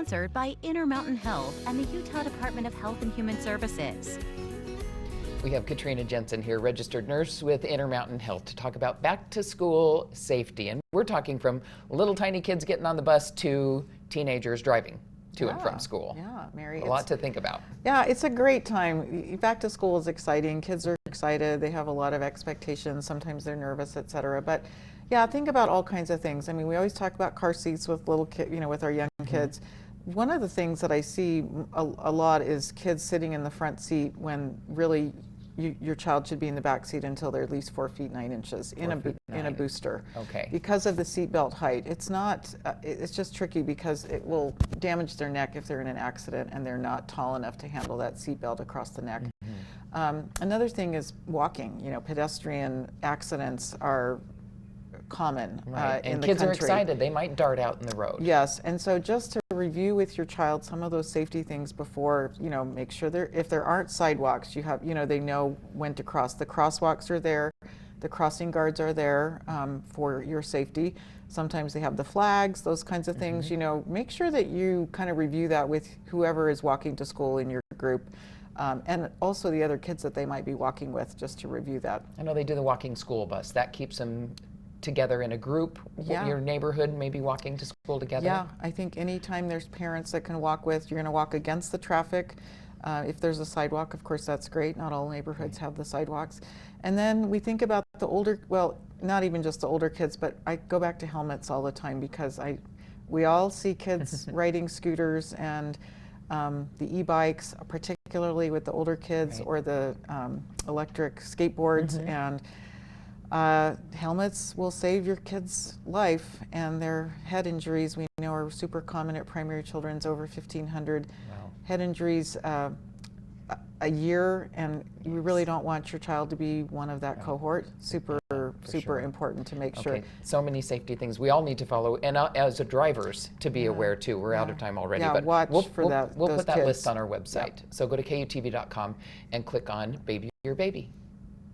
sponsored by Intermountain Health and the Utah Department of Health and Human Services. We have Katrina Jensen here, registered nurse with Intermountain Health, to talk about back to school safety. And we're talking from little tiny kids getting on the bus to teenagers driving to and from school. Yeah, Mary. A lot to think about. Yeah, it's a great time. Back to school is exciting. Kids are excited. They have a lot of expectations. Sometimes they're nervous, etc. But yeah, think about all kinds of things. I mean, we always talk about car seats with little kids, with our young kids. One of the things that I see a lot is kids sitting in the front seat when really your child should be in the back seat until they're at least 4 feet 9 inches in a booster. Okay. Because of the seatbelt height, it's not. It's just tricky because it will damage their neck if they're in an accident and they're not tall enough to handle that seatbelt across the neck. Another thing is walking. Pedestrian accidents are common in the country. And kids are excited. They might dart out in the road. Yes, and so just to review with your child some of those safety things before, make sure if there aren't sidewalks, they know when to cross. The crosswalks are there, the crossing guards are there for your safety. Sometimes they have the flags, those kinds of things. Make sure that you kind of review that with whoever is walking to school in your group. And also the other kids that they might be walking with, just to review that. I know they do the walking school bus. That keeps them together in a group. Your neighborhood maybe walking to school together. Yeah, I think anytime there's parents that can walk with, you're going to walk against the traffic. If there's a sidewalk, of course, that's great. Not all neighborhoods have the sidewalks. And then we think about the older, well, not even just the older kids, but I go back to helmets all the time because we all see kids riding scooters and the e-bikes, particularly with the older kids, or the electric skateboards. And helmets will save your kid's life, and their head injuries we know are super common at primary children's, over 1,500 head injuries a year, and you really don't want your child to be one of that cohort. Super important to make sure. So many safety things we all need to follow, and as drivers to be aware too. We're out of time already, but watch for that. We'll put that kids. list on our website. So go to KUTV.com and click on Baby Your Baby.